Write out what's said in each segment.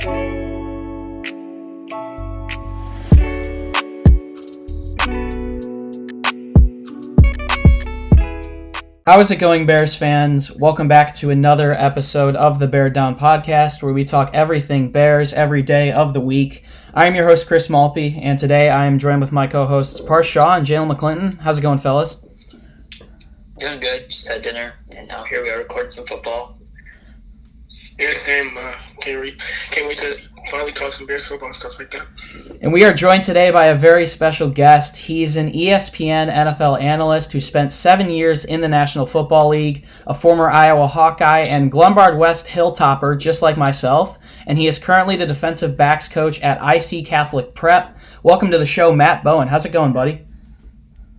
How is it going, Bears fans? Welcome back to another episode of the Bear Down Podcast, where we talk everything Bears every day of the week. I am your host, Chris Malpe, and today I am joined with my co-hosts, Parth and Jaylen McClinton. How's it going, fellas? Doing good. Just had dinner, and now here we are recording some football. Yeah, same. Can't wait to finally talk some Bears football and stuff like that. And we are joined today by a very special guest. He's an ESPN NFL analyst who spent 7 years in the National Football League, a former Iowa Hawkeye and Glenbard West Hilltopper, just like myself. And he is currently the defensive backs coach at IC Catholic Prep. Welcome to the show, Matt Bowen. How's it going, buddy?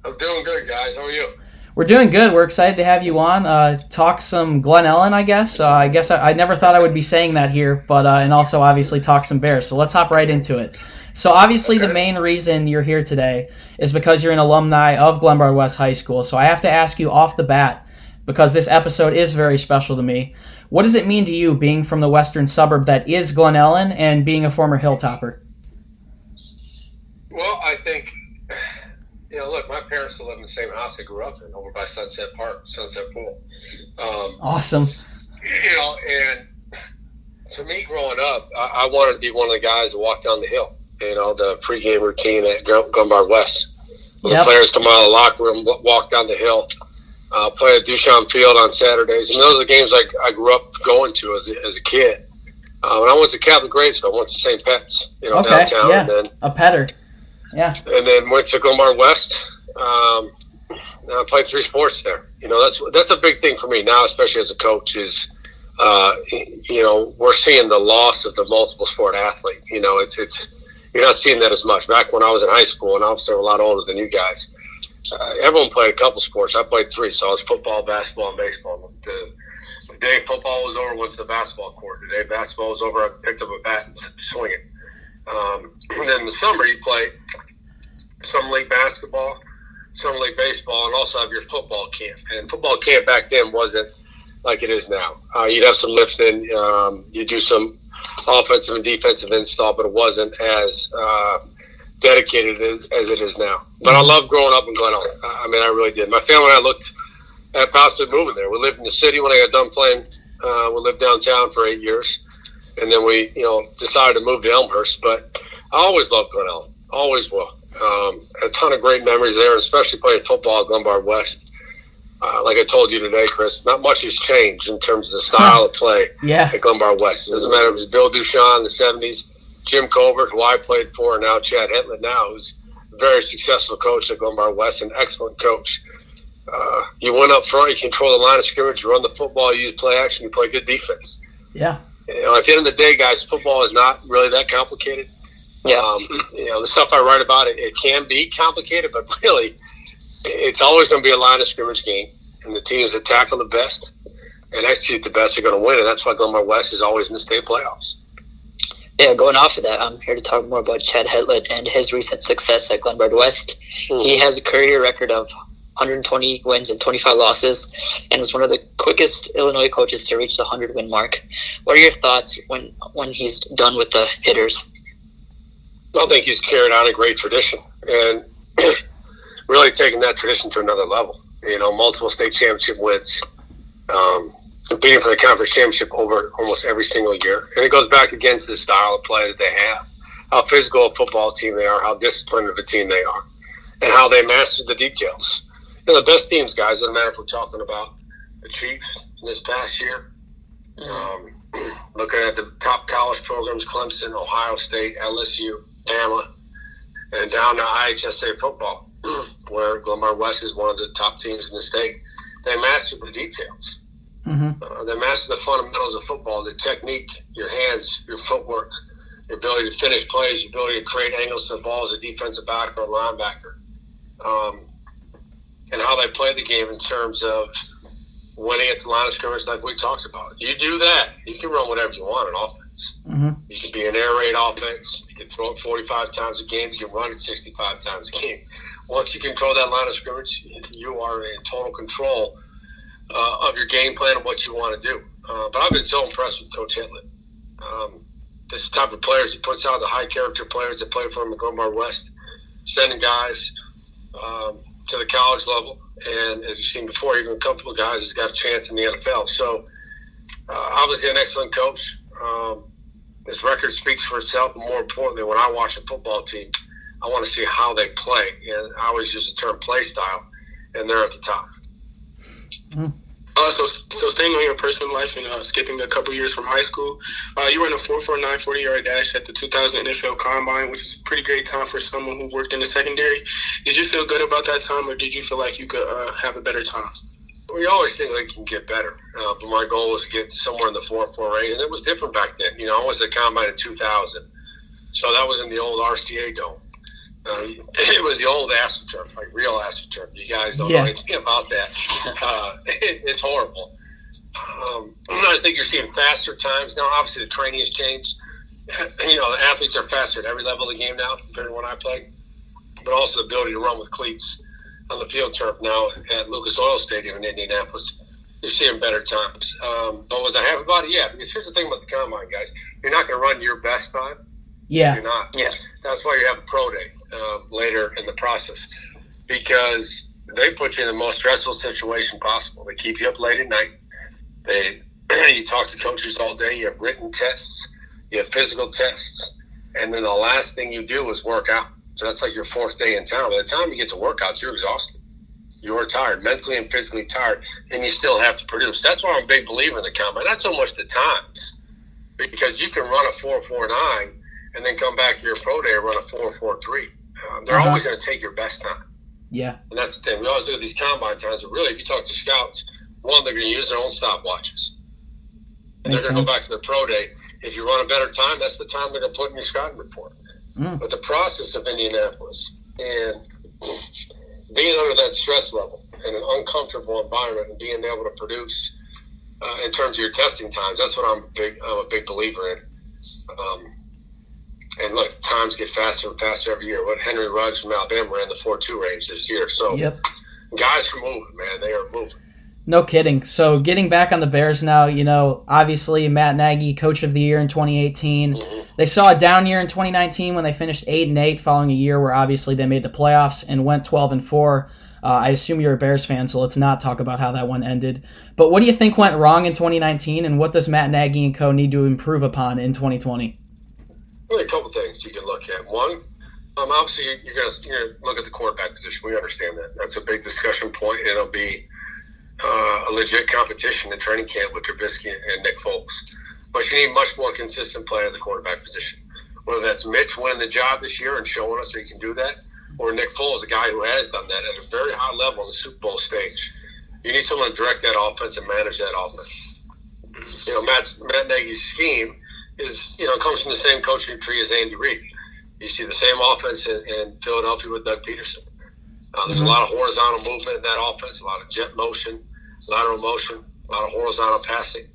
I'm doing good, guys. How are you? We're doing good. We're excited to have you on. Talk some Glen Ellyn, I guess. I never thought I would be saying that here, but and also obviously talk some Bears. So let's hop right into it. So obviously the main reason you're here today is because you're an alumni of Glenbard West High School. So I have to ask you off the bat, because this episode is very special to me, what does it mean to you being from the western suburb that is Glen Ellyn and being a former Hilltopper? Well, I think, look, my parents still live in the same house I grew up in, over by Sunset Park, Sunset Pool. Awesome. And to me, growing up, I wanted to be one of the guys that walked down the hill. The pregame routine at Glenbard West. When the players come out of the locker room, walk down the hill, play at Duchamp Field on Saturdays. And those are the games I grew up going to as a kid. When I went to Catholic grade school, I went to St. Pat's, downtown. Yeah, and then, a Petter. Yeah. And then went to Glenbard West. And I played 3 sports there. That's a big thing for me now, especially as a coach, is we're seeing the loss of the multiple sport athlete. It's you're not seeing that as much. Back when I was in high school, and obviously I'm a lot older than you guys, everyone played a couple sports. I played 3, so I was football, basketball, and baseball. The day football was over, went to the basketball court. The day basketball was over, I picked up a bat and swing it. And then in the summer, you play summer league basketball, summer league baseball, and also have your football camp. And football camp back then wasn't like it is now. You'd have some lifting, you do some offensive and defensive install, but it wasn't as dedicated as it is now. But I love growing up in Glen Ellyn. I really did. My family and I looked at possibly moving there. We lived in the city when I got done playing. We lived downtown for 8 years, and then we, decided to move to Elmhurst. But I always loved Glen Ellyn. Always will. A ton of great memories there, especially playing football at Glenbard West. Like I told you today, Chris, not much has changed in terms of the style of play at Glenbard West. It doesn't matter if it was Bill Duchamp in the 70s, Jim Covert, who I played for, and now Chad Hetland now, who's a very successful coach at Glenbard West, an excellent coach. You went up front, you control the line of scrimmage, you run the football, you play action, you play good defense. Yeah. At the end of the day, guys, football is not really that complicated. Yeah. The stuff I write about, it can be complicated, but really, it's always going to be a line of scrimmage game, and the teams that tackle the best and execute the best are going to win, and that's why Glenbard West is always in the state playoffs. Yeah, going off of that, I'm here to talk more about Chad Hetland and his recent success at Glenbard West. He has a career record of 120 wins and 25 losses, and was one of the quickest Illinois coaches to reach the 100-win mark. What are your thoughts when he's done with the hitters? I think he's carried on a great tradition, and really taking that tradition to another level. Multiple state championship wins, competing for the conference championship over almost every single year. And it goes back again to the style of play that they have, how physical a football team they are, how disciplined of a team they are, and how they master the details. The best teams, guys, doesn't matter if we're talking about the Chiefs this past year, looking at the top college programs, Clemson, Ohio State, LSU, Bama, and down to IHSA football, where Glenbard West is one of the top teams in the state. They master the details. They master the fundamentals of football, the technique, your hands, your footwork, your ability to finish plays, your ability to create angles to the ball as a defensive back or a linebacker, and how they play the game in terms of winning at the line of scrimmage like we talked about. You do that, you can run whatever you want on offense. You can be an air raid offense. You can throw it 45 times a game. You can run it 65 times a game. Once you control that line of scrimmage, you are in total control of your game plan and what you want to do. But I've been so impressed with Coach Ellyn. this type of players he puts out, the high character players that play for him at Glenbard West, sending guys to the college level. And as you've seen before, even a couple of guys has got a chance in the NFL. So obviously an excellent coach. His record speaks for itself. And more importantly, when I watch a football team, I want to see how they play. And I always use the term play style, and they're at the top. So staying on your personal life and skipping a couple years from high school, you ran a 4.49 40-yard dash at the 2000 NFL Combine, which is a pretty great time for someone who worked in the secondary. Did you feel good about that time, or did you feel like you could have a better time? We always think they can get better, but my goal was to get somewhere in the 4.48, and it was different back then. You know, I was at the Combine in 2000, so that was in the old RCA dome. It was the old AstroTurf, like real AstroTurf. You guys don't know anything about that. It's horrible. I think you're seeing faster times now. Obviously, the training has changed. You know, the athletes are faster at every level of the game now compared to when I played. But also the ability to run with cleats on the field turf now at Lucas Oil Stadium in Indianapolis. You're seeing better times. But was I happy about it? Yeah, because here's the thing about the Combine, guys. You're not going to run your best time. Yeah. You're not. Yeah. That's why you have a pro day later in the process, because they put you in the most stressful situation possible. They keep you up late at night. You talk to coaches all day. You have written tests. You have physical tests. And then the last thing you do is work out. So that's like your fourth day in town. By the time you get to workouts, you're exhausted. You're tired, mentally and physically tired, and you still have to produce. That's why I'm a big believer in the Combine. Not so much the times, because you can run a 4.49 and then come back to your pro day and run a 4.43. They're always going to take your best time. Yeah. And that's the thing. We always look at these Combine times, but really, if you talk to scouts, one, they're going to use their own stopwatches. And they're going to go back to their pro day. If you run a better time, that's the time they're going to put in your scouting report. But the process of Indianapolis and being under that stress level in an uncomfortable environment and being able to produce in terms of your testing times, that's what I'm a big believer in. And look, times get faster and faster every year. What Henry Ruggs from Alabama ran the 4.2 range this year. So guys are moving, man. They are moving. No kidding. So getting back on the Bears now, you know, obviously Matt Nagy, Coach of the Year in 2018. They saw a down year in 2019 when they finished 8-8 following a year where obviously they made the playoffs and went 12-4. I assume you're a Bears fan, so let's not talk about how that one ended. But what do you think went wrong in 2019, and what does Matt Nagy and co need to improve upon in 2020? Really a couple things you can look at. One, obviously you're going to look at the quarterback position. We understand that. That's a big discussion point. It'll be a legit competition in training camp with Trubisky and Nick Foles. But you need much more consistent play at the quarterback position. Whether that's Mitch winning the job this year and showing us that he can do that, or Nick Foles, a guy who has done that at a very high level on the Super Bowl stage. You need someone to direct that offense and manage that offense. You know, Matt Nagy's scheme comes from the same coaching tree as Andy Reid. You see the same offense in Philadelphia with Doug Peterson. There's a lot of horizontal movement in that offense, a lot of jet motion, lateral motion, a lot of horizontal passing,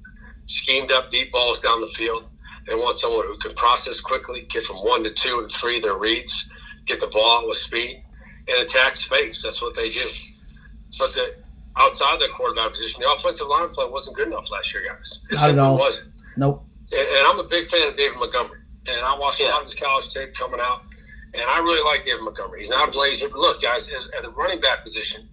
schemed up deep balls down the field. They want someone who can process quickly, get from 1 to 2 and 3 their reads, get the ball out with speed, and attack space. That's what they do. But outside the quarterback position, the offensive line play wasn't good enough last year, guys. It Not at all. Wasn't. Nope. And I'm a big fan of David Montgomery. And I watched a lot of his college tape coming out. And I really like David Montgomery. He's not a blazer. But look, guys, at the running back position,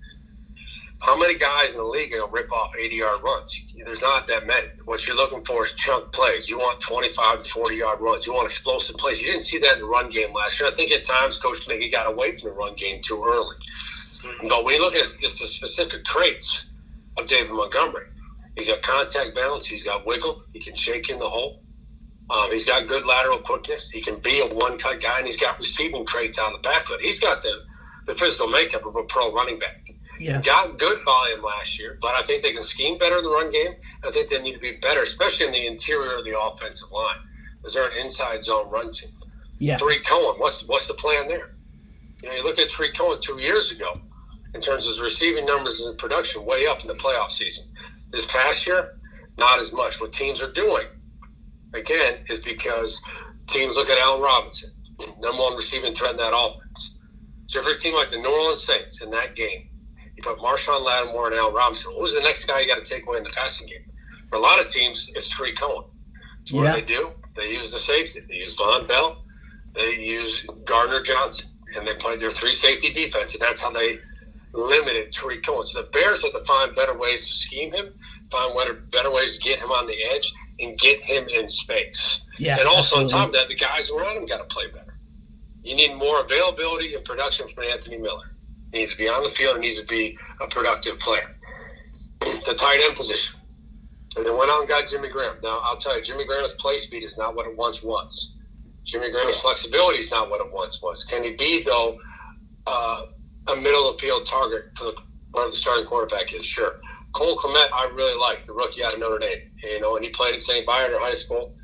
how many guys in the league are going to rip off 80-yard runs? There's not that many. What you're looking for is chunk plays. You want 25 to 40-yard runs. You want explosive plays. You didn't see that in the run game last year. I think at times Coach Nagy got away from the run game too early. But when you look at just the specific traits of David Montgomery, he's got contact balance. He's got wiggle. He can shake in the hole. He's got good lateral quickness. He can be a one-cut guy, and he's got receiving traits on the back foot. He's got the physical makeup of a pro running back. Yeah. Got good volume last year, but I think they can scheme better in the run game. I think they need to be better, especially in the interior of the offensive line. Is there an inside zone run team? Yeah. Tariq Cohen, what's the plan there? You know, you look at Tariq Cohen 2 years ago in terms of his receiving numbers and production way up in the playoff season. This past year, not as much. What teams are doing, again, is because teams look at Allen Robinson, number one receiving threat in that offense. So for a team like the New Orleans Saints in that game, you put Marshawn Lattimore and Allen Robinson. Who's the next guy you got to take away in the passing game? For a lot of teams, it's Tariq Cohen. So what do? They used the safety. They used Von Bell. They used Gardner Johnson. And they played their 3 safety defense, and that's how they limited Tariq Cohen. So the Bears had to find better ways to scheme him, find better ways to get him on the edge, and get him in space. Yeah, and also absolutely. on top of that, the guys around him got to play better. You need more availability and production from Anthony Miller. He needs to be on the field. He needs to be a productive player. The tight end position. And they went out and got Jimmy Graham. Now, I'll tell you, Jimmy Graham's play speed is not what it once was. Jimmy Graham's flexibility is not what it once was. Can he be, though, a middle-of-the-field target for whatever the starting quarterback is? Sure. Cole Kmet, I really like, the rookie out of Notre Dame. And he played at St. Viator High School,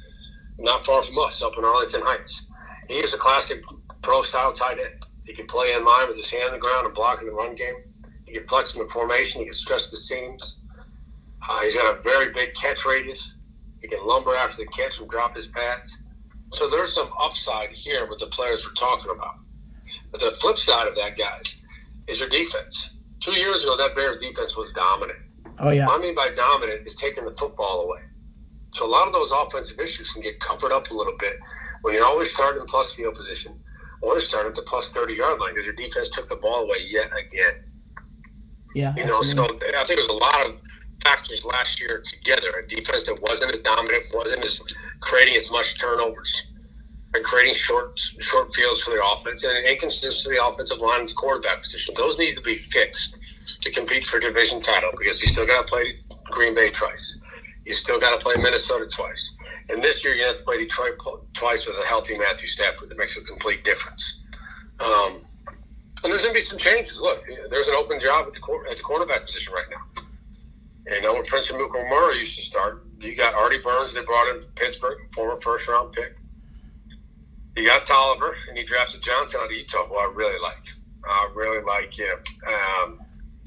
not far from us, up in Arlington Heights. He is a classic pro-style tight end. He can play in line with his hand on the ground and block in the run game. He can flex in the formation. He can stretch the seams. He's got a very big catch radius. He can lumber after the catch and drop his pads. So there's some upside here with the players we're talking about. But the flip side of that, guys, is your defense. 2 years ago, that Bears defense was dominant. Oh, yeah. What I mean by dominant is taking the football away. So a lot of those offensive issues can get covered up a little bit when you're always starting in plus field position, always starting at the plus 30-yard line because your defense took the ball away yet again. Yeah, so I think there's a lot of factors last year together. A defense that wasn't as dominant, wasn't as creating as much turnovers, and creating short fields for the offense, and an inconsistency of the offensive line and quarterback position. Those need to be fixed to compete for division title because you still got to play Green Bay twice. You still got to play Minnesota twice. And this year you have to play Detroit twice with a healthy Matthew Stafford. That makes a complete difference. And there's going to be some changes. Look, there's an open job at the quarterback position right now. And where Prince Amukamara used to start, you got Artie Burns they brought in from Pittsburgh, former first-round pick. You got Tolliver, and you drafted Johnson out of Utah, who I really like. I really like him.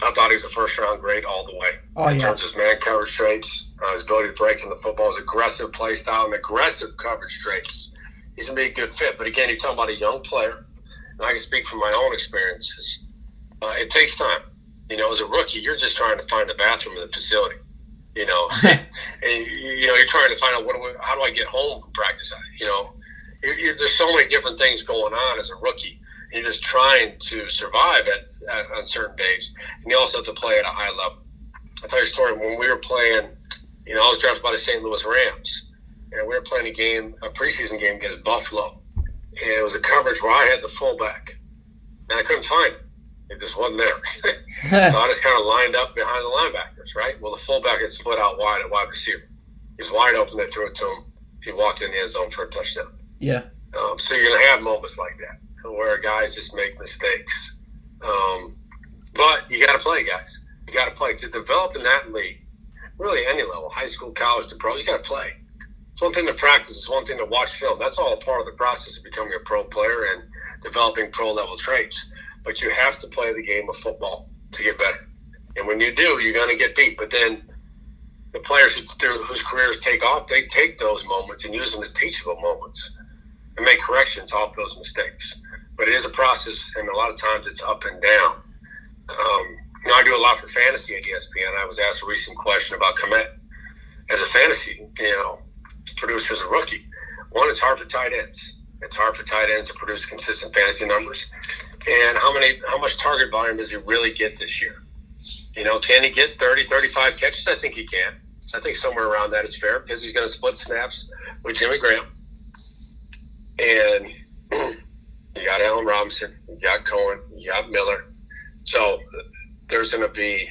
I thought he was a first-round grade all the way. In terms of his man coverage traits, his ability to break in the football, his aggressive play style, and aggressive coverage traits. He's going to be a good fit. But again, you're talking about a young player. And I can speak from my own experiences. It takes time. As a rookie, you're just trying to find a bathroom in the facility. And you're trying to find out how do I get home from practice? There's so many different things going on as a rookie. You're just trying to survive on certain days, and you also have to play at a high level. I'll tell you a story. When we were playing, I was drafted by the St. Louis Rams, and we were playing a preseason game against Buffalo, and it was a coverage where I had the fullback, and I couldn't find it. It just wasn't there. So I just kind of lined up behind the linebackers, right? Well, the fullback had split out wide at wide receiver. He was wide open. They threw it to him. He walked in the end zone for a touchdown. Yeah. So you're going to have moments like that where guys just make mistakes. But you got to play, guys. You got to play. To develop in that league, really any level, high school, college, to pro, you got to play. It's one thing to practice. It's one thing to watch film. That's all a part of the process of becoming a pro player and developing pro-level traits. But you have to play the game of football to get better. And when you do, you're going to get beat. But then the players whose careers take off, they take those moments and use them as teachable moments and make corrections off those mistakes. But it is a process, and a lot of times it's up and down. I do a lot for fantasy at ESPN. I was asked a recent question about Kmet as a fantasy, producer as a rookie. One, it's hard for tight ends. It's hard for tight ends to produce consistent fantasy numbers. And how much target volume does he really get this year? Can he get 30, 35 catches? I think he can. I think somewhere around that is fair because he's going to split snaps with Jimmy Graham. And you got Allen Robinson, you got Cohen, you got Miller. So there's going to be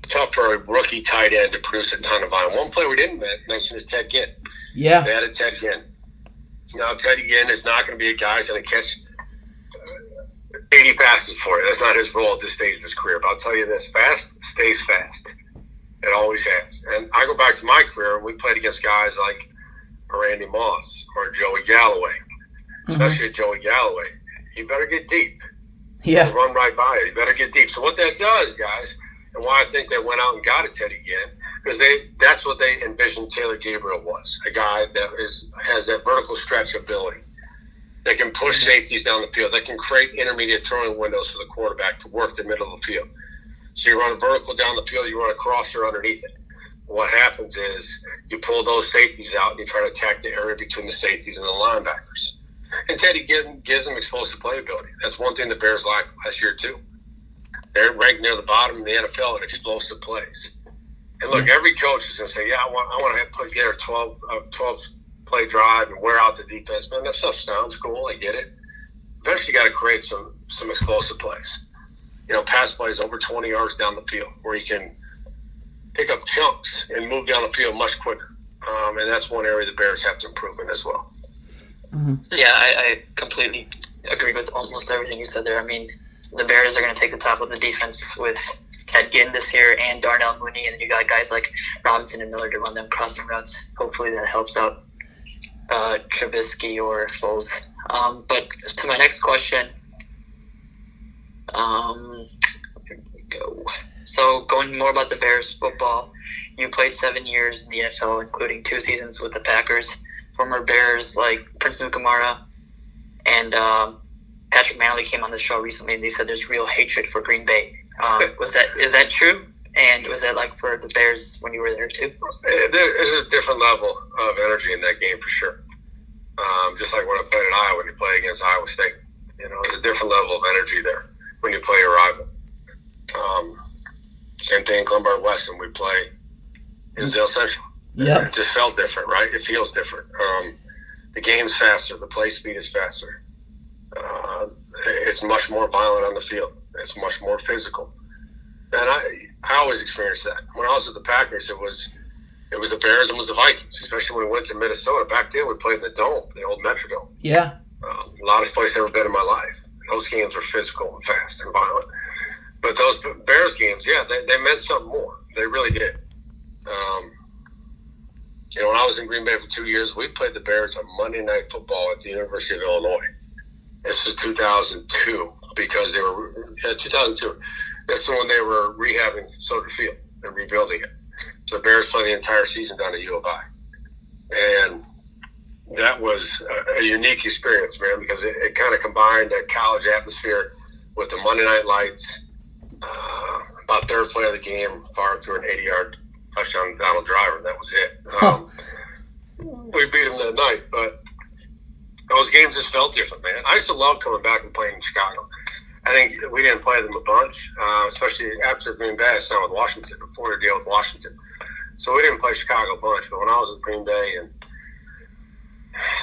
tough for a rookie tight end to produce a ton of volume. One player we didn't mention is Ted Ginn. Yeah. They added Ted Ginn. Now, Ted Ginn is not going to be a guy who's going to catch 80 passes for you. That's not his role at this stage of his career. But I'll tell you this, fast stays fast. It always has. And I go back to my career, and we played against guys like Randy Moss or Joey Galloway, especially Joey Galloway. You better get deep. Yeah. Run right by it. You better get deep. So what that does, guys, and why I think they went out and got a Teddy Ginn, because that's what they envisioned Taylor Gabriel was, a guy that has that vertical stretch ability, that can push safeties down the field, that can create intermediate throwing windows for the quarterback to work the middle of the field. So you run a vertical down the field, you run a crosser underneath it. what happens is you pull those safeties out and you try to attack the area between the safeties and the linebackers. And Teddy gives them explosive playability. That's one thing the Bears lacked last year, too. They're ranked near the bottom in the NFL in explosive plays. And look, every coach is going to say, yeah, I want to put together a 12-play drive and wear out the defense. Man, that stuff sounds cool. I get it. Eventually, you got to create some explosive plays. Pass plays over 20 yards down the field where you can pick up chunks and move down the field much quicker. And that's one area the Bears have to improve in as well. Mm-hmm. Yeah, I completely agree with almost everything you said there. I mean, the Bears are going to take the top of the defense with Ted Ginn this year and Darnell Mooney, and you got guys like Robinson and Miller to run them crossing routes. Hopefully that helps out Trubisky or Foles. But to my next question, here we go. So going more about the Bears football, you played 7 years in the NFL, including 2 seasons with the Packers. Former Bears like Prince Mukamara and Patrick Manley came on the show recently, and they said there's real hatred for Green Bay. Is that true? And was that like for the Bears when you were there too? There's a different level of energy in that game for sure. Just like when I played at Iowa, when you play against Iowa State, there's a different level of energy there when you play a rival. Same thing in Glenbard West, and we play in Zale Central. Yeah, it just felt different, right? It feels different. The game's faster. The play speed is faster. It's much more violent on the field. It's much more physical. And I always experienced that. When I was at the Packers, it was the Bears and it was the Vikings, especially when we went to Minnesota. Back then, we played in the Dome, the old Metrodome. Yeah. Loudest place I've ever been in my life. Those games were physical and fast and violent. But those Bears games, yeah, they meant something more. They really did. When I was in Green Bay for 2 years, we played the Bears on Monday Night Football at the University of Illinois. This was 2002 because 2002. That's when they were rehabbing Soldier Field and rebuilding it. So the Bears played the entire season down at U of I. And that was a unique experience, man, because it kind of combined that college atmosphere with the Monday Night Lights. About third play of the game, Parth threw an 80-yard touchdown to Donald Driver, and that was it. We beat them that night, but those games just felt different, man. I used to love coming back and playing in Chicago. I think we didn't play them a bunch, especially after Green Bay. I signed with Washington before the deal with Washington. So we didn't play Chicago a bunch, but when I was with Green Bay, and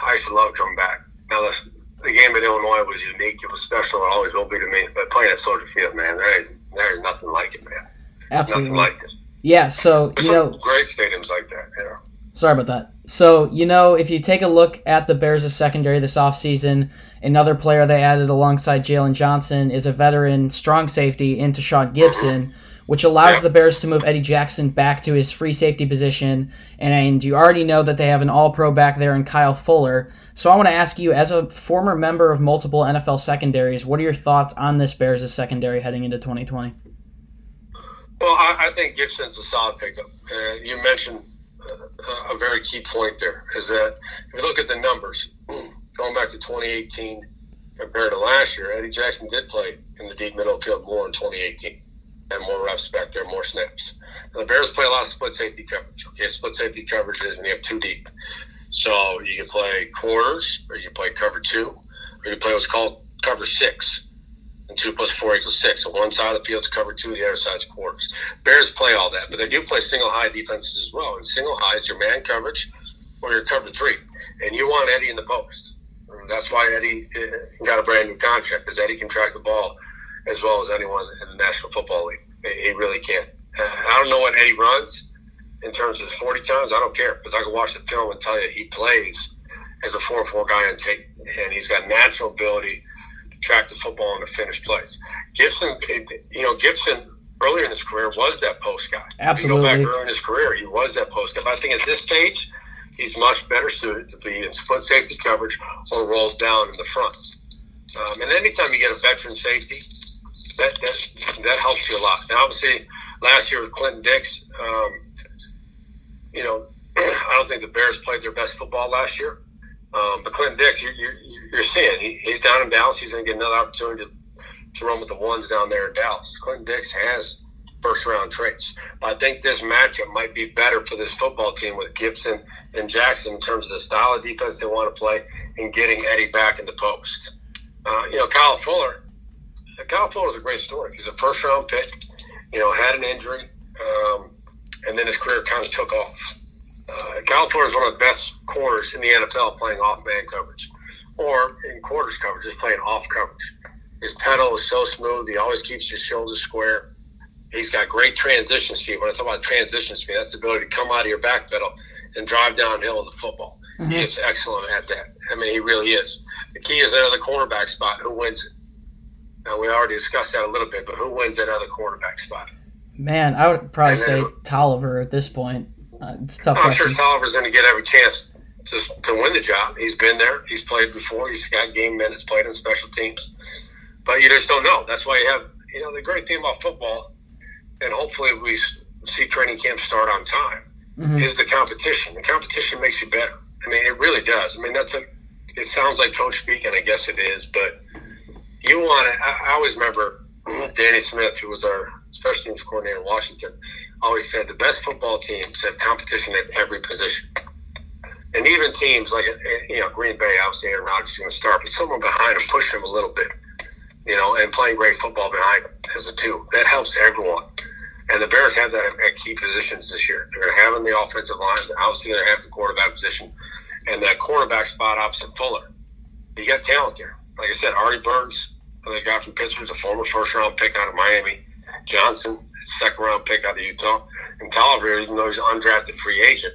I used to love coming back. Now, the game at Illinois was unique. It was special. It always will be to me. But playing at Soldier Field, man, there is nothing like it, man. Absolutely. Nothing like it. Yeah, so, There's some great stadiums like that, Sorry about that. So, if you take a look at the Bears' secondary this offseason, another player they added alongside Jaylen Johnson is a veteran strong safety into Sean Gibson, which allows the Bears to move Eddie Jackson back to his free safety position. And you already know that they have an all-pro back there in Kyle Fuller. So I want to ask you, as a former member of multiple NFL secondaries, what are your thoughts on this Bears' secondary heading into 2020? Well, I think Gibson's a solid pickup. You mentioned a very key point there, is that if you look at the numbers, going back to 2018 compared to last year, Eddie Jackson did play in the deep middle field more in 2018. And more reps back there, more snaps. And the Bears play a lot of split safety coverage. Okay, split safety coverage is when you have 2 deep. So you can play quarters, or you can play cover 2, or you can play what's called cover 6. And 2 plus 4 equals 6. So one side of the field's cover 2, the other side's quarters. Bears play all that, but they do play single high defenses as well. And single high is your man coverage or your cover 3. And you want Eddie in the post. And that's why Eddie got a brand new contract, because Eddie can track the ball as well as anyone in the National Football League. He really can. I don't know what Eddie runs in terms of his 40 times. I don't care, because I can watch the film and tell you he plays as a 4-4 guy on tape, and he's got natural ability to track the football and to finish plays. Gibson, Gibson earlier in his career was that post guy. Absolutely. If you go back earlier in his career, he was that post guy. But I think at this stage, he's much better suited to be in split safety coverage or rolls down in the front. And anytime you get a veteran safety, that helps you a lot. And obviously, last year with Clinton Dix, I don't think the Bears played their best football last year. But Clinton Dix, you're seeing he's down in Dallas. He's going to get another opportunity to run with the ones down there in Dallas. Clinton Dix has first-round traits. But I think this matchup might be better for this football team with Gibson and Jackson in terms of the style of defense they want to play and getting Eddie back in the post. Kyle Fuller is a great story. He's a first-round pick, had an injury, and then his career kind of took off. Kyle Fuller is one of the best corners in the NFL playing off-man coverage or in quarters coverage, just playing off coverage. His pedal is so smooth. He always keeps his shoulders square. He's got great transition speed. When I talk about transition speed, that's the ability to come out of your back pedal and drive downhill in the football. Mm-hmm. He is excellent at that. I mean, he really is. The key is that other cornerback spot. Who wins it? Now, we already discussed that a little bit, but who wins that other cornerback spot? Man, I would probably say Tolliver at this point. It's a tough question. I'm sure Tolliver's going to get every chance to win the job. He's been there. He's played before. He's got game minutes, played in special teams. But you just don't know. That's why you have, the great thing about football, and hopefully we see training camp start on time, mm-hmm. is the competition. The competition makes you better. I mean, it really does. I mean, it sounds like coach speak, and I guess it is, but you want to, I always remember Danny Smith, who was our special teams coordinator in Washington, always said the best football teams have competition at every position. And even teams like, Green Bay, obviously Aaron Rodgers is going to start, but someone behind him, push him a little bit, and playing great football behind him as a two. That helps everyone. And the Bears have that at key positions this year. They're going to have in the offensive line. They're obviously going to have the quarterback position. And that cornerback spot opposite Fuller. You got talent there. Like I said, Artie Burns, the guy from Pittsburgh, a former first-round pick out of Miami. Johnson, second-round pick out of Utah. And Tolliver, even though he's an undrafted free agent,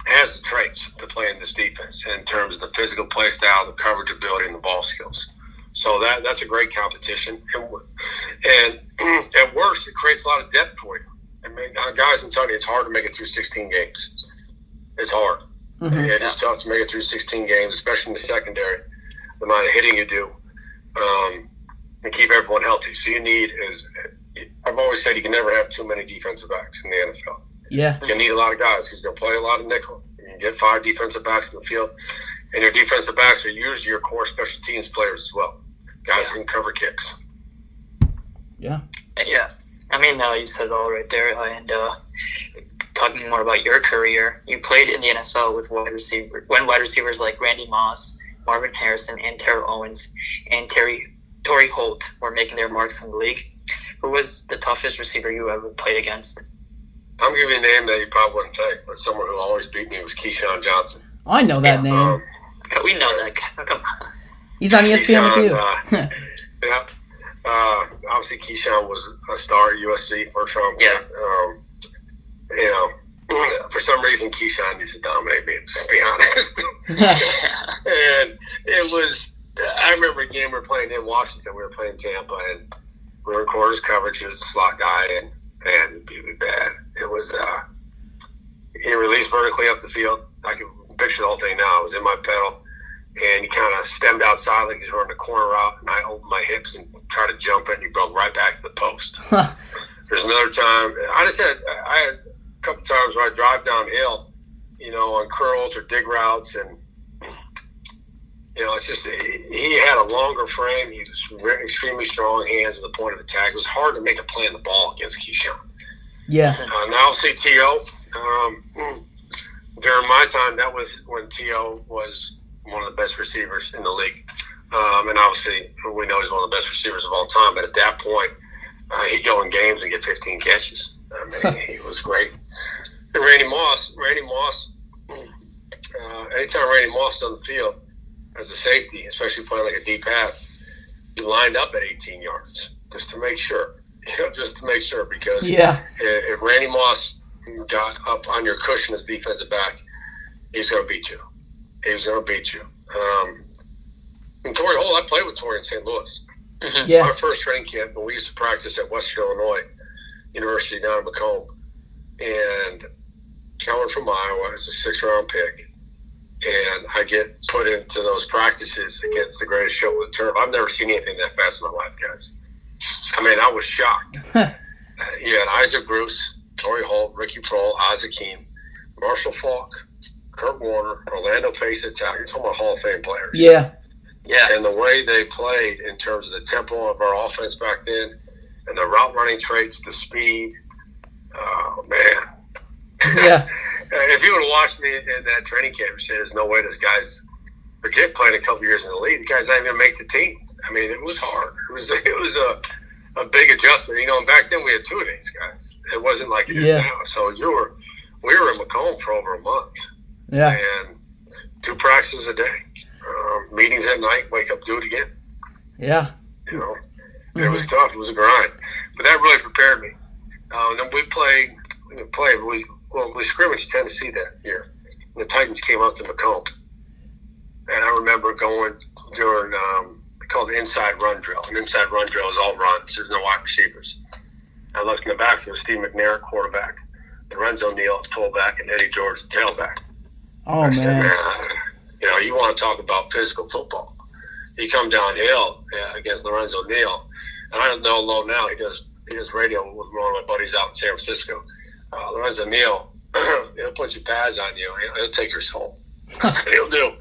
has the traits to play in this defense in terms of the physical play style, the coverage ability, and the ball skills. So that's a great competition. And at worst, it creates a lot of depth for you. I mean, guys, I'm telling you, it's hard to make it through 16 games. It's hard. Mm-hmm. It's tough to make it through 16 games, especially in the secondary, the amount of hitting you do, and keep everyone healthy. So I've always said you can never have too many defensive backs in the NFL. Yeah. You need a lot of guys because you're going to play a lot of nickel. You can get 5 defensive backs in the field, and your defensive backs are usually your core special teams players as well. Guys can cover kicks. Yeah. Yeah. I mean, you said it all right there. And talking more about your career, you played in the NFL with wide receivers like Randy Moss, Marvin Harrison, and Terrell Owens, and Torrey Holt were making their marks in the league. Who was the toughest receiver you ever played against? I'm giving you a name that you probably wouldn't take, but someone who always beat me was Keyshawn Johnson. I know that name. We know that. Come on. He's on ESPN with you. Yeah. Obviously, Keyshawn was a star at USC, first round pick. For some reason, Keyshawn used to dominate me, to be honest. And it was, I remember a game we were playing in Washington. We were playing Tampa, and we were in quarters coverage. He was a slot guy, and man, he beat me bad. It was, he released vertically up the field. I can picture the whole thing now. I was in my pedal, and he kind of stemmed outside like he's running a corner route, and I opened my hips and tried to jump it, and he broke right back to the post. There's another time, I had a couple times where I drive downhill, on curls or dig routes, and, it's just, he had a longer frame. He was extremely strong hands at the point of attack. It was hard to make a play on the ball against Keyshawn. Yeah. Now, obviously, T.O., during my time, that was when T.O. was one of the best receivers in the league. And obviously, we know he's one of the best receivers of all time. But at that point, he'd go in games and get 15 catches. I mean, he was great. And Randy Moss, anytime Randy Moss on the field as a safety, especially playing like a deep half, he lined up at 18 yards just to make sure. Because if Randy Moss got up on your cushion as defensive back, he's going to beat you. And Torrey Holt, I played with Torrey in St. Louis. Mm-hmm. Yeah. Our first training camp, when we used to practice at Western Illinois University down in Macomb, and coming from Iowa as a 6th-round pick, and I get put into those practices against the greatest show on the turf. I've never seen anything that fast in my life, guys. I mean, I was shocked. You had Isaac Bruce, Torrey Holt, Ricky Prohl, Isaac Keem, Marshall Faulk, Kurt Warner, Orlando Pace at tackle. You're talking about Hall of Fame players. Yeah. And the way they played in terms of the tempo of our offense back then, and the route running traits, the speed. Oh, man. Yeah. If you would have watched me in that training camp, you say there's no way this guy's forget playing a couple years in the league. The guy's not even make the team. I mean, it was hard. It was a big adjustment. And back then we had 2 of these guys. It wasn't like it is now. So we were in Macomb for over a month. Yeah. And 2 practices a day, meetings at night, wake up, do it again. Yeah. It was tough. It was a grind, but that really prepared me. And then we scrimmaged Tennessee that year. The Titans came up to Macomb, and I remember going during called the inside run drill. An inside run drill is all runs. There's no wide receivers. I looked in the backfield. Steve McNair, quarterback, Lorenzo Neal, fullback, and Eddie George, tailback. Oh, I man. said, man, you want to talk about physical football. He come downhill against Lorenzo Neal. And I don't know low now. He does radio with one of my buddies out in San Francisco. Lorenzo Neal, he'll put your pads on you. He'll take your soul. That's what he'll do.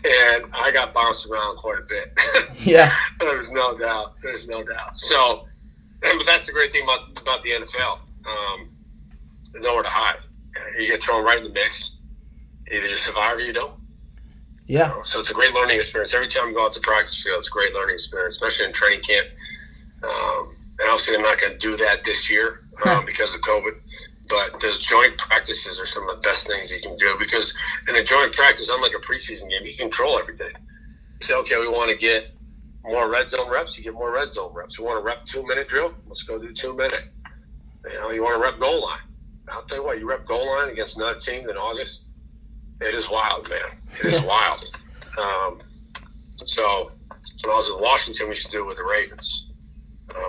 And I got bounced around quite a bit. Yeah. There's no doubt. So, but that's the great thing about the NFL. There's nowhere to hide. You get thrown right in the mix. Either you survive or you don't. Yeah. So it's a great learning experience. Every time you go out to practice field, it's a great learning experience, especially in training camp. And obviously I'm not going to do that this year because of COVID. But those joint practices are some of the best things you can do because in a joint practice, unlike a preseason game, you control everything. You say, okay, we want to get more red zone reps, you get more red zone reps. We want to rep 2-minute drill, let's go do 2-minute. You want to rep goal line. I'll tell you what, you rep goal line against another team in August, it is wild, man. It is wild. So when I was in Washington, we used to do it with the Ravens.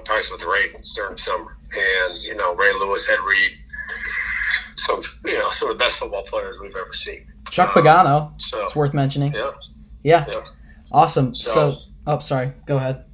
Practice with the Ravens during the summer. And, Ray Lewis, Ed Reed, some of the best football players we've ever seen. Chuck Pagano, so, it's worth mentioning. Yeah. Awesome. So, sorry. Go ahead.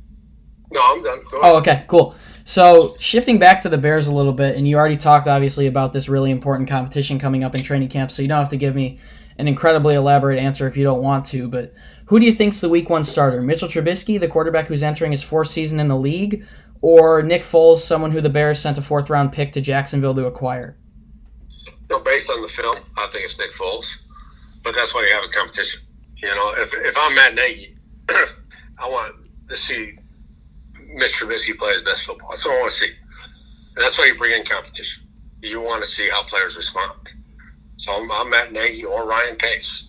No, I'm done. Go ahead. Oh, okay, cool. So shifting back to the Bears a little bit, and you already talked obviously about this really important competition coming up in training camp, so you don't have to give me an incredibly elaborate answer if you don't want to, but who do you think's the week 1 starter? Mitchell Trubisky, the quarterback who's entering his 4th season in the league, or Nick Foles, someone who the Bears sent a 4th-round pick to Jacksonville to acquire? Based on the film, I think it's Nick Foles, but that's why you have a competition. If I'm Matt Nagy, I want to see Mitch Trubisky play his best football. That's what I want to see. And that's why you bring in competition. You want to see how players respond. So I'm Matt Nagy or Ryan Pace.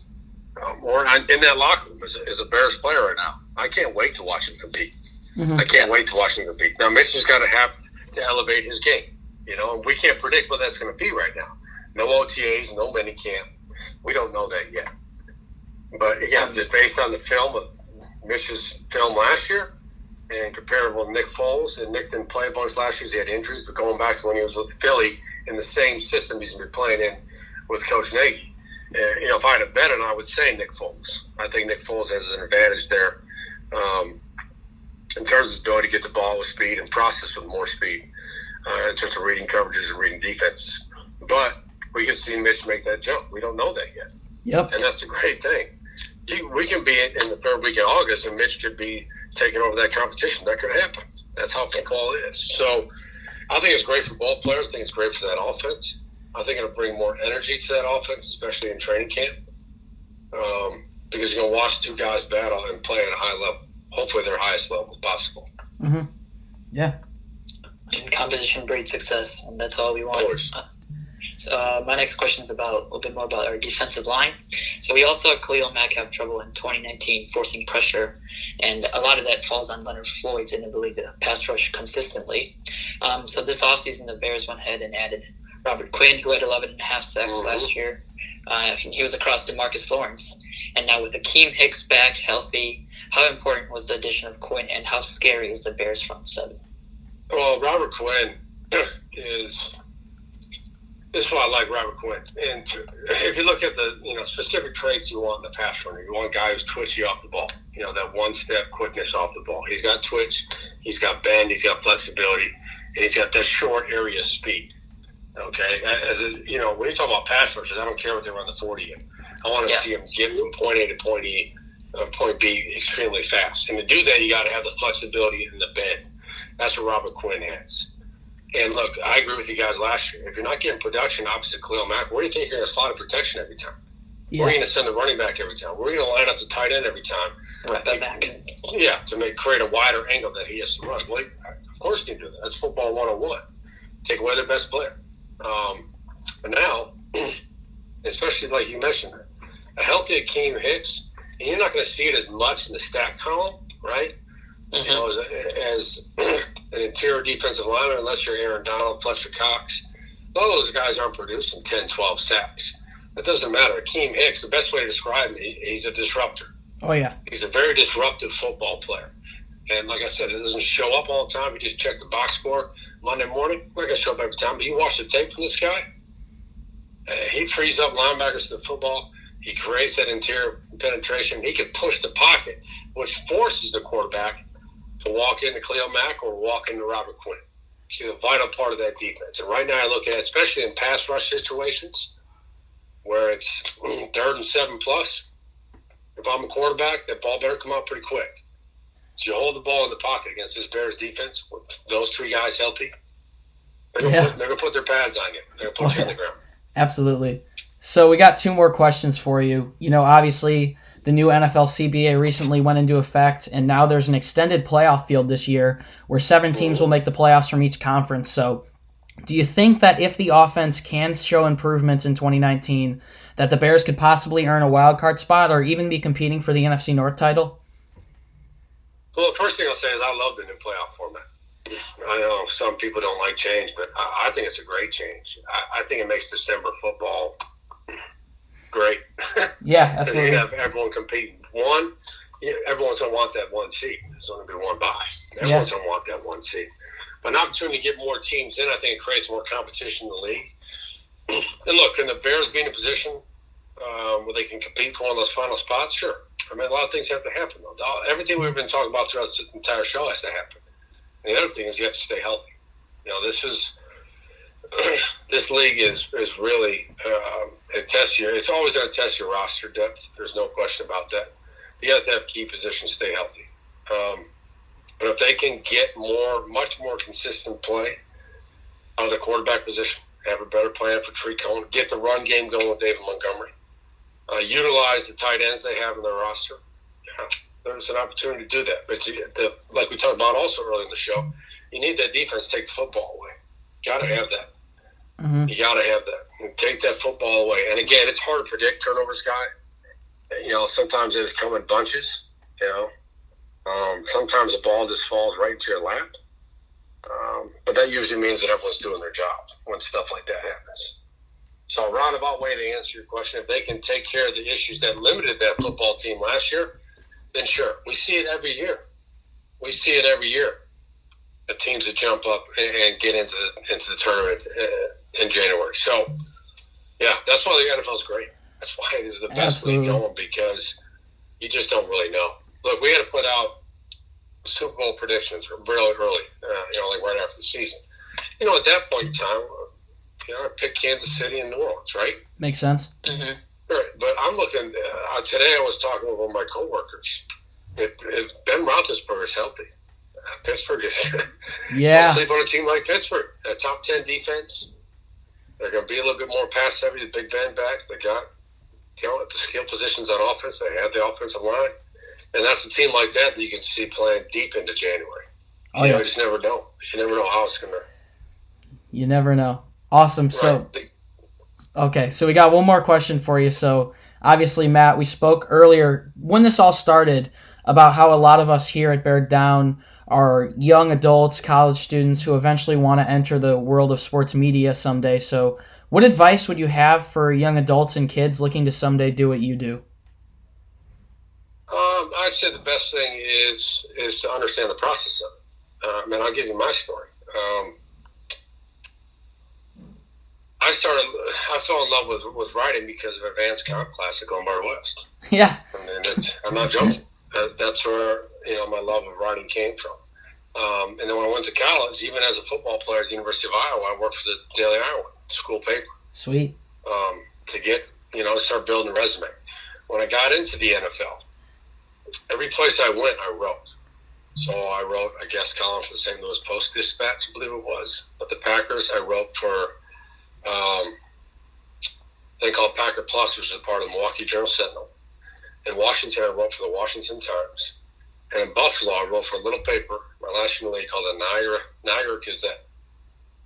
Or in that locker room as a Bears player right now. I can't wait to watch him compete. Mm-hmm. I can't wait to watch him compete. Now, Mitch is going to have to elevate his game. We can't predict what that's going to be right now. No OTAs, no minicamp. We don't know that yet. But, again, just based on the film of Mitch's film last year and comparing with Nick Foles, and Nick didn't play a bunch last year because he had injuries, but going back to when he was with Philly in the same system he's been playing in with Coach Nagy. If I had a bet on, I would say Nick Foles. I think Nick Foles has an advantage there in terms of his ability to get the ball with speed and process with more speed in terms of reading coverages and reading defenses. But we can see Mitch make that jump. We don't know that yet. Yep. And that's the great thing. We can be in the 3rd week of August, and Mitch could be taking over that competition. That could happen. That's how football is. So I think it's great for both players. I think it's great for that offense. I think it'll bring more energy to that offense, especially in training camp, because you're going to watch 2 guys battle and play at a high level, hopefully their highest level possible. Mm-hmm. Yeah. And competition breeds success, and that's all we want. Always. So my next question is a little bit more about our defensive line. So we also saw Khalil Mack have trouble in 2019 forcing pressure, and a lot of that falls on Leonard Floyd's inability to pass rush consistently. So this offseason, the Bears went ahead and added Robert Quinn, who had 11.5 sacks last year. He was across DeMarcus Lawrence. And now with Akeem Hicks back healthy, how important was the addition of Quinn, and how scary is the Bears front 7? Well, Robert Quinn is why I like Robert Quinn. And if you look at the specific traits you want in the pass runner, you want a guy who's twitchy off the ball. That one-step quickness off the ball. He's got twitch, he's got bend, he's got flexibility, and he's got that short area speed. Okay, when you talk about pass rushers, I don't care what they run the 40 in. I want to see them get from point A to point E, point B extremely fast. And to do that, you got to have the flexibility and the bend. That's what Robert Quinn is. And look, I agree with you guys last year. If you're not getting production opposite Khalil Mack, where do you think you're going to slot a protection every time? Yeah. Where are you going to send the running back every time? Where are you going to line up the tight end every time? Yeah, to create a wider angle that he has to run. Well, of course you can do that. That's football 101. Take away their best player. But now, especially like you mentioned, a healthy Akeem Hicks, and you're not going to see it as much in the stat column, right? Mm-hmm. You know, as an interior defensive lineman, unless you're Aaron Donald, Fletcher Cox. All those guys aren't producing 10, 12 sacks. That doesn't matter. Akeem Hicks, the best way to describe him, he's a disruptor. Oh, yeah. He's a very disruptive football player. And like I said, it doesn't show up all the time. You just check the box score Monday morning. We're going to show up every time. But you watch the tape from this guy, he frees up linebackers to the football. He creates that interior penetration. He can push the pocket, which forces the quarterback to walk into Khalil Mack or walk into Robert Quinn. He's a vital part of that defense. And right now I look at it, especially in pass rush situations where it's 3rd and 7+, if I'm a quarterback, that ball better come out pretty quick. So you hold the ball in the pocket against this Bears defense with those 3 guys healthy, they're going to put their pads on you. They're going to put you on the ground. Absolutely. So we got 2 more questions for you. You know, obviously the new NFL CBA recently went into effect, and now there's an extended playoff field this year where 7 teams will make the playoffs from each conference. So do you think that if the offense can show improvements in 2019, that the Bears could possibly earn a wild card spot or even be competing for the NFC North title? Well, the first thing I'll say is I love the new playoff format. I know some people don't like change, but I think it's a great change. I think it makes December football great. Yeah, absolutely. You have everyone competing. Everyone's going to want that 1 seed. There's only going to be 1 bye. Everyone's going to want that 1 seed. But an opportunity to get more teams in, I think it creates more competition in the league. And look, can the Bears be in a position where they can compete for one of those final spots? Sure. I mean, a lot of things have to happen, though. Everything we've been talking about throughout this entire show has to happen. And the other thing is you have to stay healthy. You know, this league is really it tests you. It's always going to test your roster depth. There's no question about that. You have to have key positions stay healthy. But if they can get much more consistent play out of the quarterback position, have a better plan for Tree Cohen, get the run game going with David Montgomery, utilize the tight ends they have in their roster, there's an opportunity to do that. But like we talked about also earlier in the show, you need that defense to take the football away. You got to have that. Mm-hmm. You got to have that. And take that football away. And again, it's hard to predict turnovers, guy. You know, sometimes they just come in bunches. You know, sometimes the ball just falls right into your lap. But that usually means that everyone's doing their job when stuff like that happens. So a roundabout way to answer your question, if they can take care of the issues that limited that football team last year, then sure. We see it every year. The teams that jump up and get into the tournament in January. So, yeah, that's why the NFL is great. That's why it is the best league going, because you just don't really know. Look, we had to put out Super Bowl predictions really early, like right after the season. You know, at that point in time, I picked Kansas City and New Orleans, right? Makes sense. Mm-hmm. Right. But I'm looking today I was talking with one of my coworkers. If Ben Roethlisberger is healthy, Pittsburgh is yeah. Don't sleep on a team like Pittsburgh. A top 10 defense. They're going to be a little bit more pass heavy. The Big Ben back. They got the skill positions on offense. They have the offensive line. And that's a team like that you can see playing deep into January. You just never know. You never know how it's going to. You never know. Awesome. Right. So we got one more question for you. So obviously, Matt, we spoke earlier when this all started about how a lot of us here at Bear Down are young adults, college students who eventually want to enter the world of sports media someday. So what advice would you have for young adults and kids looking to someday do what you do? I'd say the best thing is to understand the process of it. I'll give you my story. I fell in love with writing because of advanced comp class at Glen West. Yeah. I'm not joking. That's where my love of writing came from. And then when I went to college, even as a football player at the University of Iowa, I worked for the Daily Iowa school paper. Sweet. To get to start building a resume. When I got into the NFL, every place I went, I wrote. So I wrote a guest column for the St. Louis Post-Dispatch, I believe it was. But the Packers, I wrote for a thing called Packer Plus, which is a part of the Milwaukee Journal-Sentinel. In Washington, I wrote for the Washington Times. And in Buffalo, I wrote for a little paper, my last year in the league, called the Niagara Gazette.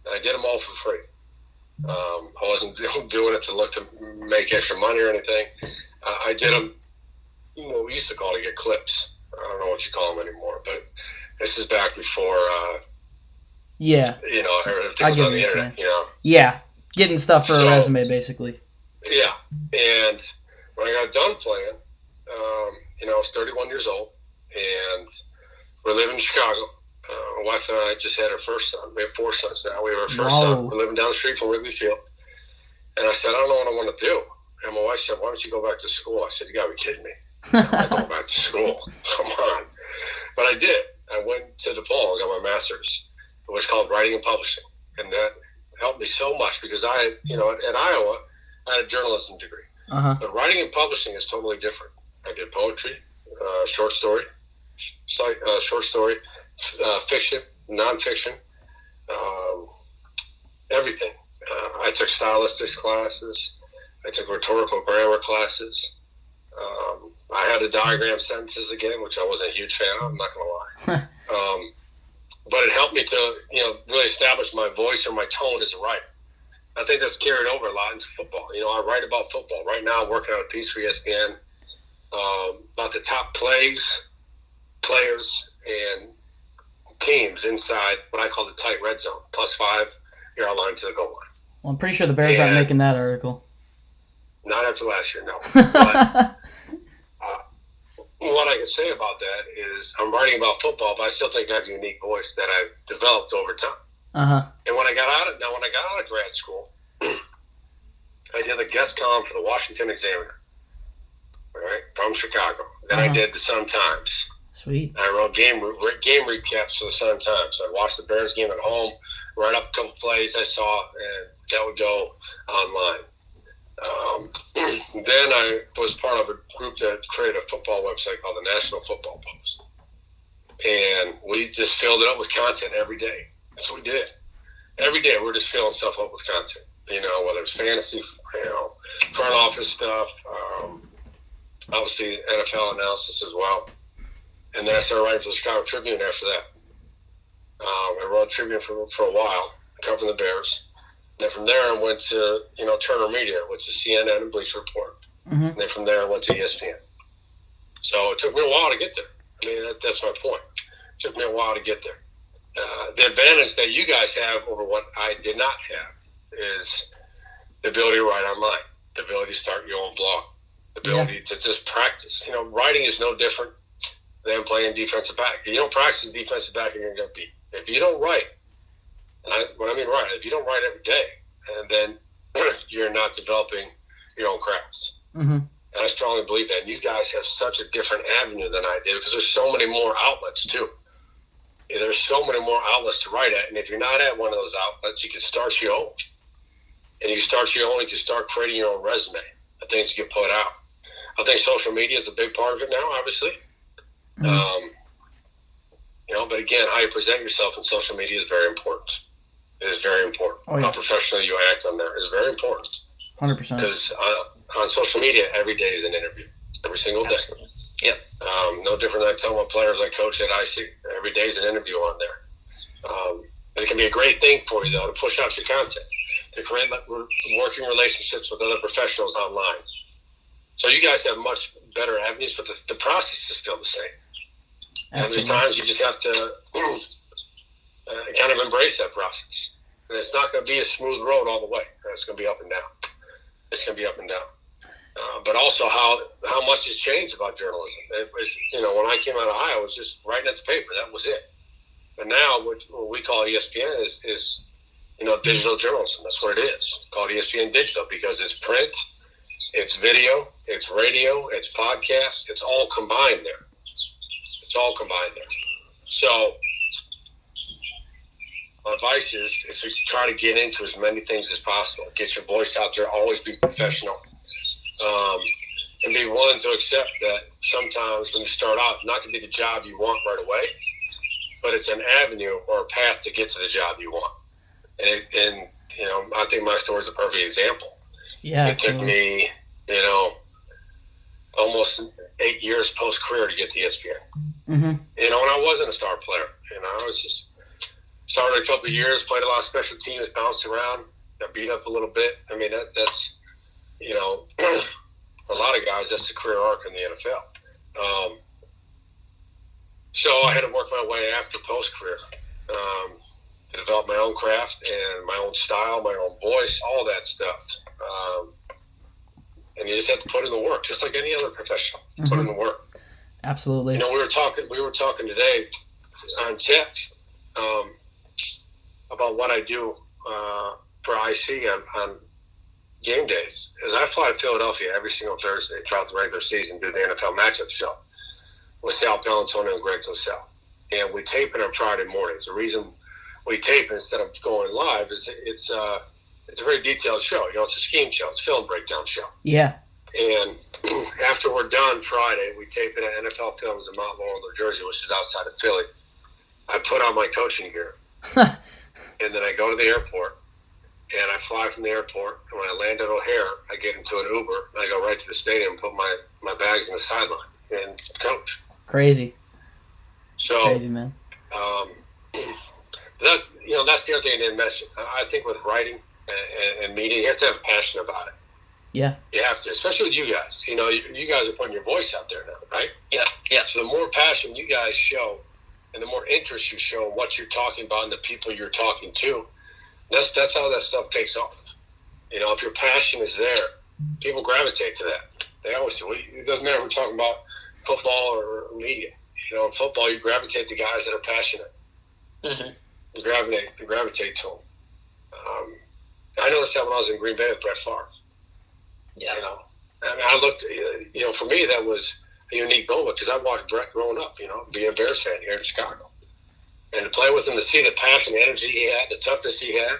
And I did them all for free. I wasn't doing it to look to make extra money or anything. I did them, what we used to call to get clips. I don't know what you call them anymore, but this is back before, everything was on the internet, Yeah, getting stuff for a resume, basically. Yeah, and when I got done playing, I was 31 years old, and we're living in Chicago. My wife and I just had our first son. We have 4 sons now. We have our first son. We're living down the street from Wrigley Field. And I said, I don't know what I want to do. And my wife said, why don't you go back to school? I said, you got to be kidding me. I'm not going back to school. Come on. But I did. I went to DePaul and got my master's. It was called Writing and Publishing. And that helped me so much because at Iowa, I had a journalism degree. Uh-huh. But writing and publishing is totally different. I did poetry, short story, fiction, nonfiction, everything. I took stylistics classes. I took rhetorical grammar classes. I had to diagram sentences again, which I wasn't a huge fan of, I'm not going to lie. But it helped me to, really establish my voice or my tone as a writer. I think that's carried over a lot into football. I write about football. Right now I'm working on a piece for ESPN about the top players, and teams inside what I call the tight red zone, +5 yard line to the goal line. Well, I'm pretty sure the Bears aren't making that article. Not after last year, no. But what I can say about that is I'm writing about football, but I still think I have a unique voice that I've developed over time. Uh-huh. And when I got out of grad school, I did a guest column for the Washington Examiner, right, from Chicago. Then I did the Sun-Times. Sweet. I wrote game recaps for the Sun-Times. I'd watch the Bears game at home, write up a couple plays I saw, and that would go online. Then I was part of a group that created a football website called the National Football Post. And we just filled it up with content every day. That's what we did. Every day we're just filling stuff up with content. Whether it's fantasy, front office stuff, obviously NFL analysis as well. And then I started writing for the Chicago Tribune after that. I wrote Tribune for a while, covering the Bears. Then from there, I went to Turner Media, which is CNN and Bleacher Report. Mm-hmm. And then from there, I went to ESPN. So it took me a while to get there. I mean, that's my point. It took me a while to get there. The advantage that you guys have over what I did not have is the ability to write online, the ability to start your own blog, the ability to just practice. Writing is no different than playing defensive back. If you don't practice defensive back, you're going to get beat. If you don't write, when I mean write, if you don't write every day, and then you're not developing your own crafts. Mm-hmm. And I strongly believe that. And you guys have such a different avenue than I did because there's so many more outlets too. There's so many more outlets to write at, and if you're not at one of those outlets, you can start your own. And you start your own, you can start creating your own resume of things you get put out. I think social media is a big part of it now, obviously. Mm-hmm. But again, how you present yourself in social media is very important. It is very important. Oh, yeah. How professionally you act on there is very important. 100%. Because on social media, every day is an interview. Every single day. Yep. No different than I tell my players I coach at IC. Every day is an interview on there. But it can be a great thing for you, though, to push out your content, to create working relationships with other professionals online. So you guys have much better avenues, but the process is still the same. Absolutely. And there's times you just have to kind of embrace that process. And it's not going to be a smooth road all the way. It's going to be up and down. It's going to be up and down. But also how much has changed about journalism. It was, when I came out of Iowa, it was just writing at the paper. That was it. But now what we call ESPN is digital journalism. That's what it is. It's called ESPN Digital because it's print, it's video, it's radio, it's podcast. It's all combined there. So my advice is to try to get into as many things as possible. Get your voice out there. Always be professional. And be willing to accept that sometimes when you start out, it's not going to be the job you want right away, but it's an avenue or a path to get to the job you want. And I think my story is a perfect example. Yeah, it took me, almost 8 years post-career to get to ESPN. Mm-hmm. And I wasn't a star player. I was just started a couple of years, played a lot of special teams, bounced around, got beat up a little bit. I mean, that's a lot of guys, that's the career arc in the NFL. So I had to work my way after post-career to develop my own craft and my own style, my own voice, all that stuff. And you just have to put in the work, just like any other professional. Put in the work. Absolutely. We were talking today on text about what I do for IC on game days. As I fly to Philadelphia every single Thursday throughout the regular season, do the NFL matchup show with Sal Palantonio and Greg Cosell. And we tape it on Friday mornings. The reason we tape it instead of going live is it's a very detailed show. It's a scheme show. It's a film breakdown show. Yeah. And after we're done Friday, we tape it at NFL Films in Mount Laurel, New Jersey, which is outside of Philly. I put on my coaching gear. And then I go to the airport, and I fly from the airport. And when I land at O'Hare, I get into an Uber, and I go right to the stadium and put my bags in the sideline and coach. Crazy. So, crazy, man. That's the other thing I didn't mention. I think with writing and media, you have to have a passion about it. Yeah. You have to, especially with you guys. You guys are putting your voice out there now, right? Yeah. So the more passion you guys show and the more interest you show in what you're talking about and the people you're talking to, that's how that stuff takes off. If your passion is there, people gravitate to that. They always do. It doesn't matter if we're talking about football or media. In football, you gravitate to guys that are passionate. Mm-hmm. You gravitate to them. I noticed that when I was in Green Bay with Brett Favre. Yeah. I looked, for me, that was a unique moment because I watched Brett growing up, being a Bears fan here in Chicago. And to play with him, to see the passion, the energy he had, the toughness he had,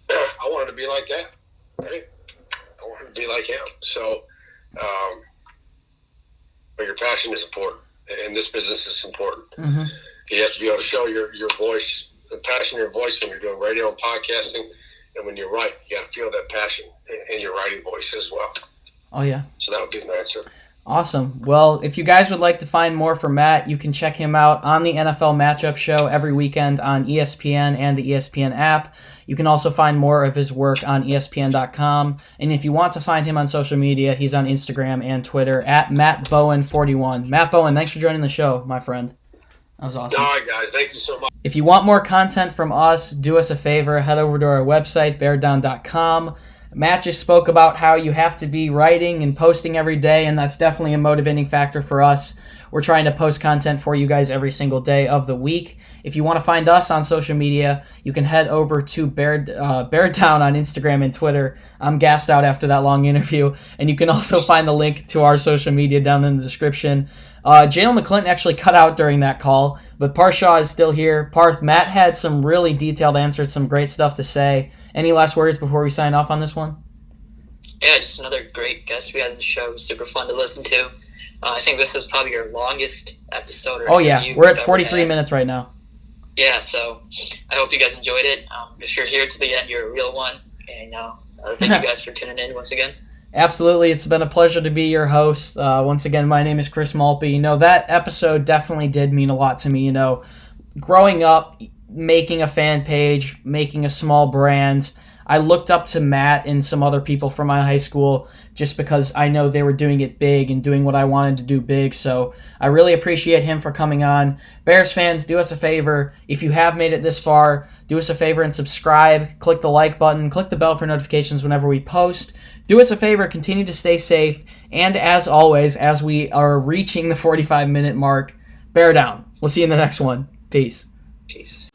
I wanted to be like that, right? I wanted to be like him. So, but your passion is important. And this business is important. Mm-hmm. You have to be able to show your voice, the passion in your voice when you're doing radio and podcasting. And when you write, you got to feel that passion in your writing voice as well. Oh, yeah. So that would be my answer. Awesome. Well, if you guys would like to find more from Matt, you can check him out on the NFL Matchup Show every weekend on ESPN and the ESPN app. You can also find more of his work on ESPN.com. And if you want to find him on social media, he's on Instagram and Twitter at MattBowen41. Matt Bowen, thanks for joining the show, my friend. That was awesome. All right, guys. Thank you so much. If you want more content from us, do us a favor. Head over to our website, beardown.com. Matt just spoke about how you have to be writing and posting every day, and that's definitely a motivating factor for us. We're trying to post content for you guys every single day of the week. If you want to find us on social media, you can head over to Bear Down on Instagram and Twitter. I'm gassed out after that long interview, and you can also find the link to our social media down in the description. Jaylen McClinton actually cut out during that call, but Parshaw is still here. Parth, Matt had some really detailed answers, some great stuff to say. Any last words before we sign off on this one? Yeah, just another great guest we had on the show. It was super fun to listen to. I think this is probably your longest episode. Oh, yeah. We're at 43 minutes right now. Yeah, so I hope you guys enjoyed it. If you're here to the end, you're a real one. And thank you guys for tuning in once again. Absolutely. It's been a pleasure to be your host. Once again, my name is Chris Malpe. That episode definitely did mean a lot to me. Growing up, making a fan page, making a small brand, I looked up to Matt and some other people from my high school just because I know they were doing it big and doing what I wanted to do big. So I really appreciate him for coming on. Bears fans, do us a favor. If you have made it this far, do us a favor and subscribe. Click the like button. Click the bell for notifications whenever we post. Do us a favor. Continue to stay safe. And as always, as we are reaching the 45-minute mark, bear down. We'll see you in the next one. Peace. Peace.